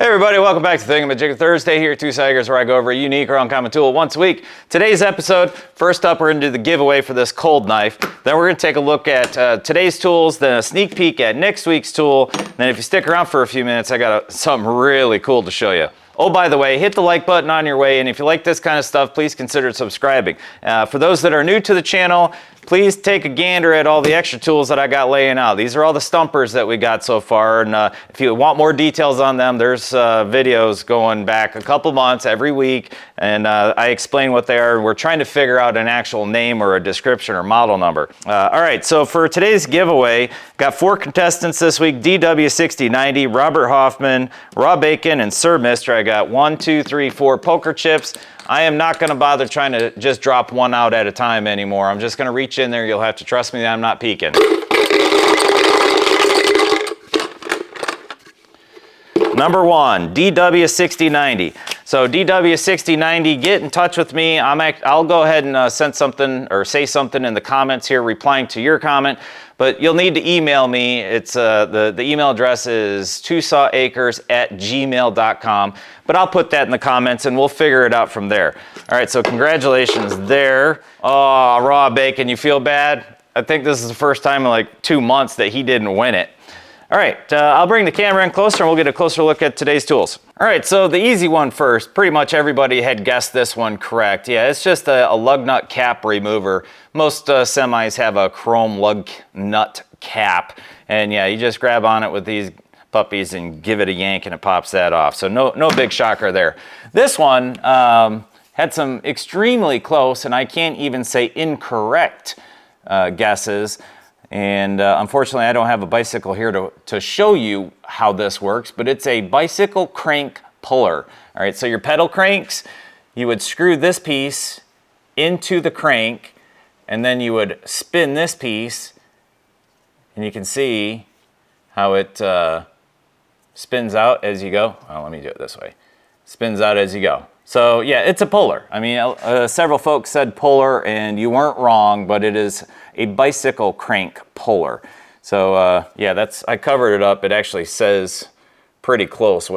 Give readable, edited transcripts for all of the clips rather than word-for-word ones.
Hey everybody, welcome back to Thingamajigger Thursday here at Two Tigers, where I go over a unique or uncommon tool once a week. Today's episode, first up, we're going to do the giveaway for this cold knife. Then we're going to take a look at today's tools, then a sneak peek at next week's tool. And then if you stick around for a few minutes, I got something really cool to show you. Oh, by the way, hit the like button on your way, and if you like this kind of stuff, please consider subscribing. For those that are new to the channel, please take a gander at all the extra tools that I got laying out. These are all the stumpers that we got so far, and if you want more details on them, there's videos going back a couple months every week, and I explain what they are. We're trying to figure out an actual name or a description or model number. All right, so for today's giveaway, got 4 contestants this week: DW6090, Robert Hoffman, Raw Bacon, and Sir Mister. I got 1, 2, 3, 4 poker chips. I am not going to bother trying to just drop one out at a time anymore. I'm just going to reach in there. You'll have to trust me that I'm not peeking. Number 1, DW6090. So DW6090, get in touch with me. I'll go ahead and send something or say something in the comments here, replying to your comment. But you'll need to email me. It's the email address is twosawacres@gmail.com. But I'll put that in the comments and we'll figure it out from there. All right, so congratulations there. Oh, Raw Bacon, you feel bad? I think this is the first time in like 2 months that he didn't win it. All right, I'll bring the camera in closer and we'll get a closer look at today's tools. All right, so the easy one first. Pretty much everybody had guessed this one correct. Yeah, it's just a lug nut cap remover. Most semis have a chrome lug nut cap. And yeah, you just grab on it with these puppies and give it a yank and it pops that off. So no big shocker there. This one had some extremely close, and I can't even say incorrect guesses. And unfortunately, I don't have a bicycle here to show you how this works, but it's a bicycle crank puller. All right, so your pedal cranks, you would screw this piece into the crank, and then you would spin this piece, and you can see how it spins out as you go. Well, let me do it this way. Spins out as you go. So yeah, it's a puller. I mean, several folks said puller, and you weren't wrong, but it is a bicycle crank puller. So yeah, I covered it up. It actually says pretty close.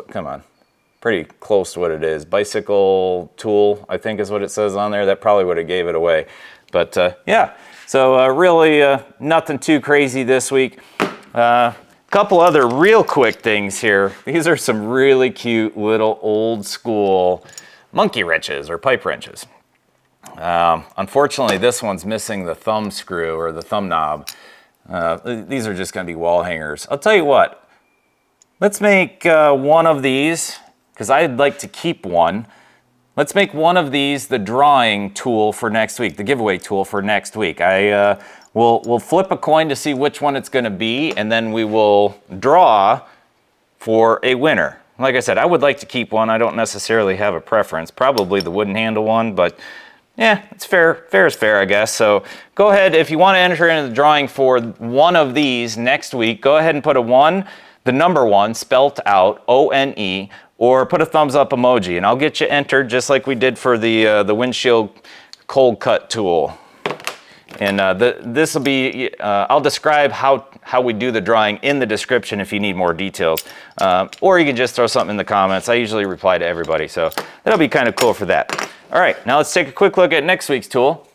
Pretty close to what it is. Bicycle tool, I think is what it says on there. That probably would have gave it away. But yeah, so really nothing too crazy this week. Couple other real quick things here. These are some really cute little old school monkey wrenches or pipe wrenches. Unfortunately, this one's missing the thumb screw or the thumb knob. These are just going to be wall hangers. I'll tell you what, let's make one of these, because I'd like to keep one. Let's make one of these the drawing tool for next week, the giveaway tool for next week. We'll flip a coin to see which one it's going to be, and then we will draw for a winner. Like I said, I would like to keep one. I don't necessarily have a preference. Probably the wooden handle one, but yeah, it's fair. Fair is fair, I guess. So go ahead, if you want to enter into the drawing for one of these next week, go ahead and put a 1, the number 1, spelt out, O-N-E, or put a thumbs up emoji, and I'll get you entered just like we did for the windshield cold cut tool. And this will be, I'll describe how we do the drawing in the description if you need more details. Or you can just throw something in the comments. I usually reply to everybody, so that'll be kind of cool for that. All right, now let's take a quick look at next week's tool.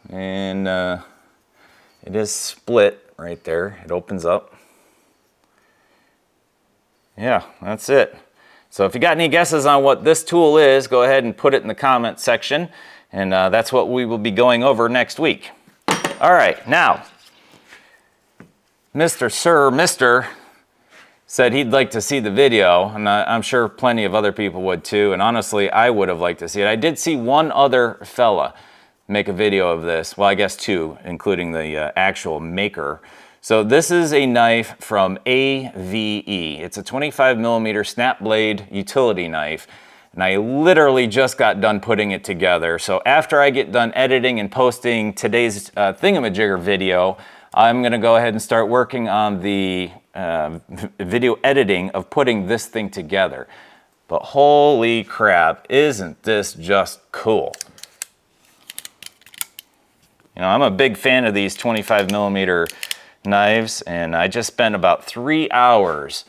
And it is split right there. It opens up. Yeah, that's it. So if you got any guesses on what this tool is, go ahead and put it in the comment section. And that's what we will be going over next week. All right, now, Sir Mister said he'd like to see the video, and I'm sure plenty of other people would too, and honestly, I would have liked to see it. I did see one other fella make a video of this. Well, I guess 2, including the actual maker. So this is a knife from AVE. It's a 25mm snap blade utility knife. And I literally just got done putting it together. So after I get done editing and posting today's Thingamajigger video, I'm gonna go ahead and start working on the video editing of putting this thing together. But holy crap, isn't this just cool? You know, I'm a big fan of these 25mm knives, and I just spent about 3 hours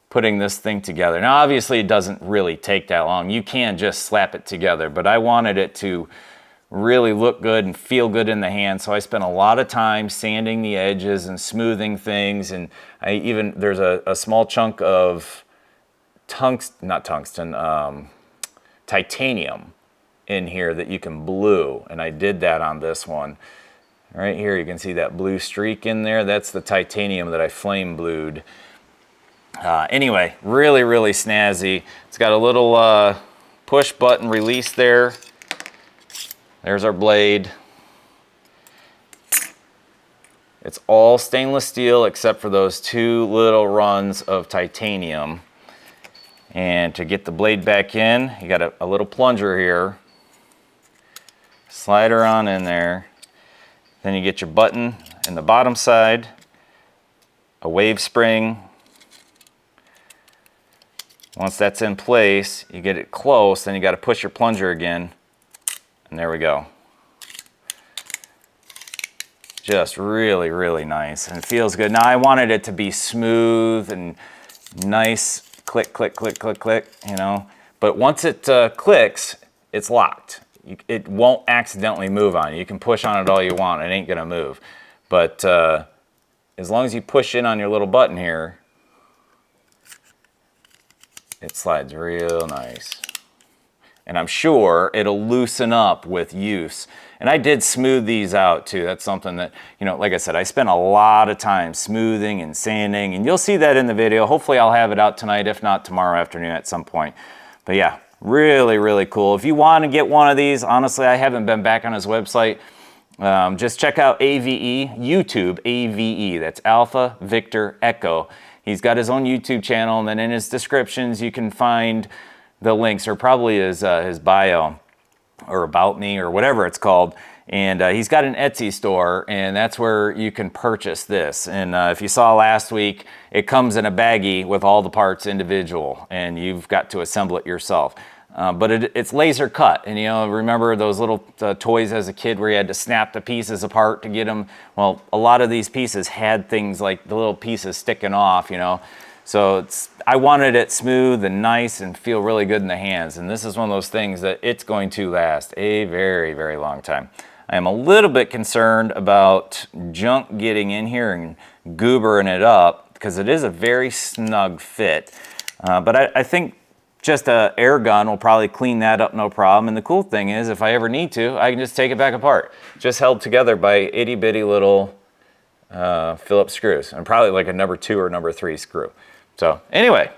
putting this thing together. Now, obviously, it doesn't really take that long. You can just slap it together, but I wanted it to really look good and feel good in the hand, so I spent a lot of time sanding the edges and smoothing things, and there's a small chunk of titanium in here that you can blue, and I did that on this one. Right here, you can see that blue streak in there. That's the titanium that I flame blued. Anyway, really, really snazzy. It's got a little push button release there. There's our blade. It's all stainless steel except for those 2 little runs of titanium. And to get the blade back in, you got a little plunger here. Slide her on in there. Then you get your button in the bottom side, a wave spring. Once that's in place, you get it close, then you got to push your plunger again, and there we go. Just really, really nice, and it feels good. Now I wanted it to be smooth and nice, click, click, click, click, click, you know. But once it clicks, it's locked. It won't accidentally move on you. You can push on it all you want, it ain't gonna move. But as long as you push in on your little button here, it slides real nice. And I'm sure it'll loosen up with use. And I did smooth these out too. That's something that, you know, like I said, I spent a lot of time smoothing and sanding, and you'll see that in the video. Hopefully I'll have it out tonight, if not tomorrow afternoon at some point. But yeah, really, really cool. If you want to get one of these, honestly, I haven't been back on his website. Just check out AVE, YouTube, AVE. That's Alpha Victor Echo. He's got his own YouTube channel, and then in his descriptions you can find the links, or probably his bio, or about me, or whatever it's called. And he's got an Etsy store, and that's where you can purchase this. And if you saw last week, it comes in a baggie with all the parts individual, and you've got to assemble it yourself. But it's laser cut, and you know, remember those little toys as a kid where you had to snap the pieces apart to get them? Well, a lot of these pieces had things like the little pieces sticking off, you know. So I wanted it smooth and nice and feel really good in the hands, and this is one of those things that it's going to last a very, very long time. I am a little bit concerned about junk getting in here and goobering it up, because it is a very snug fit. But I think just an air gun will probably clean that up no problem. And the cool thing is, if I ever need to, I can just take it back apart. Just held together by itty bitty little Phillips screws, and probably like a number 2 or number 3 screw. So anyway,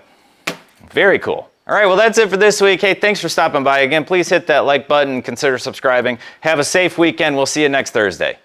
very cool. All right, well, that's it for this week. Hey, thanks for stopping by again. Please hit that like button, consider subscribing. Have a safe weekend. We'll see you next Thursday.